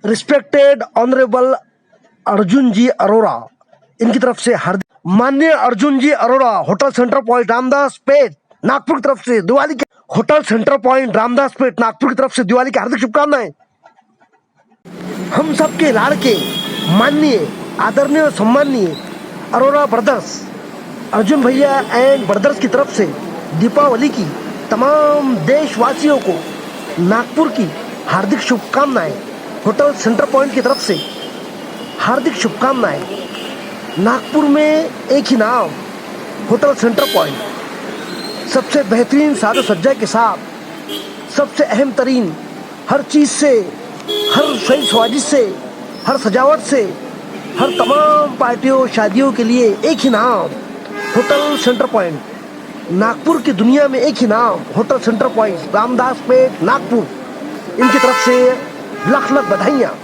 Respected honourable Arjun ji Arora, इनकी तरफ से माननीय Arjun ji Arora, hotel centre point Ramdas Peth Nagpur की तरफ से दिवाली के hotel centre point Ramdas Peth Nagpur की तरफ से दिवाली की हार्दिक शुभकामनाएं। हम सबके लाड़के माननीय आदरणीय सम्माननीय अरोड़ा ब्रदर्स, अर्जुन भैया एंड ब्रदर्स की तरफ से दीपावली की तमाम देशवासियों को नागपुर की हार्दिक शुभकामनाएं। होटल सेंटर पॉइंट की तरफ से हार्दिक शुभकामनाएं। नागपुर में एक ही नाम, होटल सेंटर पॉइंट, सबसे बेहतरीन साज सज्जा के साथ, सबसे अहम तरीन हर चीज़ से, हर सही स्वादिश से, हर सजावट से, हर तमाम पार्टियों शादियों के लिए एक ही नाम, होटल सेंटर पॉइंट। नागपुर की दुनिया में एक ही नाम, hotel centre point Ramdas Peth Nagpur. इनकी तरफ से लाख लाख बधाइयाँ,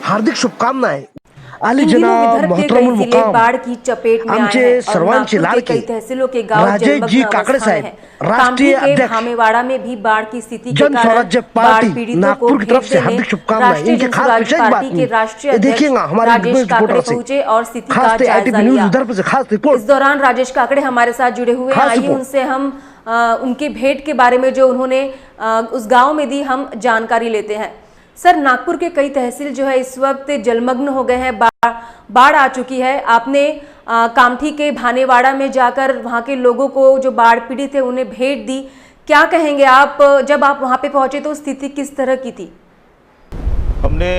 हार्दिक शुभकामनाएं। आली जनाब मोहतरमुल मुकाम बाढ़ की चपेट में आमचे सर्वांचे लाडके तहसीलों के गांव राजेश जी काकडे साहेब, राष्ट्रीय अध्यक्ष भामेवाड़ा में भी बाढ़ की स्थिति के जन स्वराज्य पार्टी नागपुर की तरफ से हार्दिक शुभकामनाएं। इनके खास विशेष बात नहीं, देखिएगा हमारे राजेश काकड़े पहुंचे और स्थिति का जायजा लिया। खास रिपोर्ट। इस दौरान राजेश काकड़े हमारे साथ जुड़े हुए हैं। आइए उनसे हम उनकी भेंट के बारे में जो उन्होंने उस गाँव में दी, हम जानकारी लेते हैं। सर, नागपुर के कई तहसील जो है इस वक्त जलमग्न हो गए हैं, बाढ़ आ चुकी है। आपने कामठी के भानेवाड़ा में जाकर वहां के लोगों को जो बाढ़ पीड़ित थे उन्हें भेंट दी। क्या कहेंगे आप, जब आप वहां पे पहुंचे तो स्थिति किस तरह की थी? हमने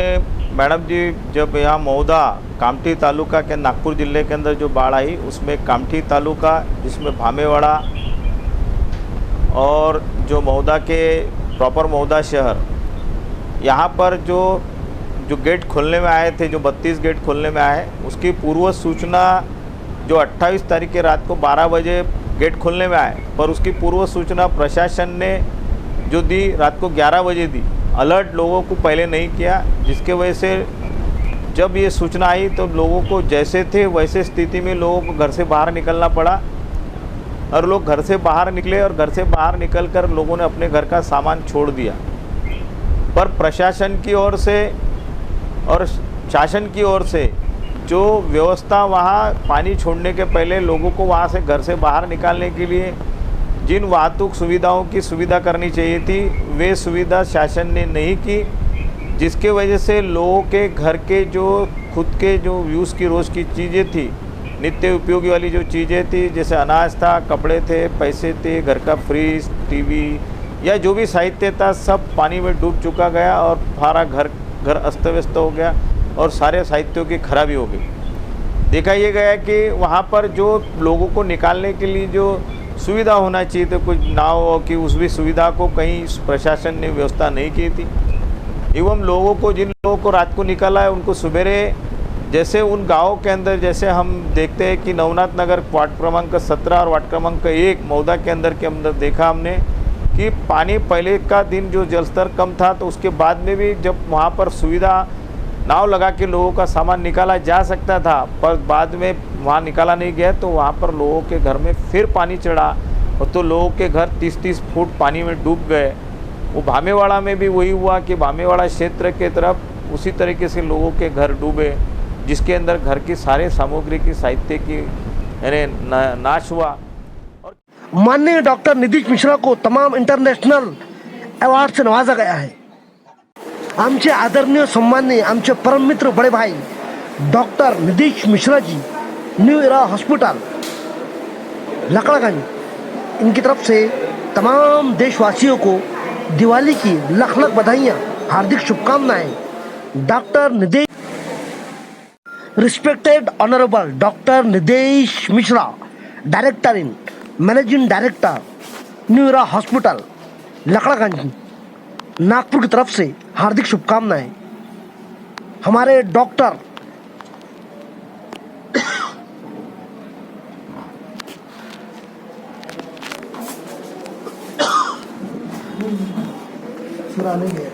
मैडम जी जब यहाँ मौदा कामठी तालुका के नागपुर जिले के अंदर जो बाढ़ आई, उसमें कामठी तालुका जिसमें भामेवाड़ा और जो मौदा के प्रॉपर मौदा शहर, यहाँ पर जो गेट खोलने में आए थे, जो 32 गेट खोलने में आए, उसकी पूर्व सूचना जो 28 तारीख के रात को 12 बजे गेट खोलने में आए, पर उसकी पूर्व सूचना प्रशासन ने जो दी रात को 11 बजे दी। अलर्ट लोगों को पहले नहीं किया, जिसके वजह से जब ये सूचना आई तो लोगों को जैसे थे वैसे स्थिति में लोगों को घर से बाहर निकलना पड़ा और लोग घर से बाहर निकले और घर से बाहर निकलकर लोगों ने अपने घर का सामान छोड़ दिया। पर प्रशासन की ओर से और शासन की ओर से जो व्यवस्था वहाँ पानी छोड़ने के पहले लोगों को वहाँ से घर से बाहर निकालने के लिए जिन वाहतुक सुविधाओं की सुविधा करनी चाहिए थी, वे सुविधा शासन ने नहीं की, जिसके वजह से लोगों के घर के जो खुद के जो यूज़ की रोज़ की चीज़ें थी, नित्य उपयोगी वाली जो चीज़ें थी, जैसे अनाज था, कपड़े थे, पैसे थे, घर का फ्रिज, टीवी या जो भी साहित्य था, सब पानी में डूब चुका गया और सारा घर अस्त व्यस्त हो गया और सारे साहित्यों की खराबी हो गई। देखा ये गया कि वहाँ पर जो लोगों को निकालने के लिए जो सुविधा होना चाहिए था, कुछ नाव हो कि उस भी सुविधा को कहीं प्रशासन ने व्यवस्था नहीं की थी। एवं लोगों को, जिन लोगों को रात को निकाला है, उनको सवेरे जैसे उन गाँव के अंदर, जैसे हम देखते हैं कि नवनाथ नगर वार्ड क्रमांक 17 और वार्ड क्रमांक 1 मौदा के अंदर देखा हमने कि पानी पहले का दिन जो जलस्तर कम था, तो उसके बाद में भी जब वहाँ पर सुविधा नाव लगा के लोगों का सामान निकाला जा सकता था, पर बाद में वहाँ निकाला नहीं गया, तो वहाँ पर लोगों के घर में फिर पानी चढ़ा और तो लोगों के घर 30-30 फुट पानी में डूब गए। वो भामेवाड़ा में भी वही हुआ कि भामेवाड़ा क्षेत्र के तरफ उसी तरीके से लोगों के घर डूबे, जिसके अंदर घर की सारे सामग्री की साहित्य की यानी नाश हुआ। माननीय डॉक्टर नितीश मिश्रा को तमाम इंटरनेशनल अवार्ड से नवाजा गया है। आमचे आदरणीय सम्माननीय आमचे परम मित्र बड़े भाई doctor Nitish Mishra ji, new era hospital लकड़ागंज, इनकी तरफ से तमाम देशवासियों को दिवाली की लाख लाख बधाइयाँ, हार्दिक शुभकामनाएं। Doctor Nitesh, respected honourable doctor Nitesh Mishra, director in managing director new era hospital Lakdaganj Nagpur की तरफ से हार्दिक शुभकामनाएं। हमारे डॉक्टर सुनाने गए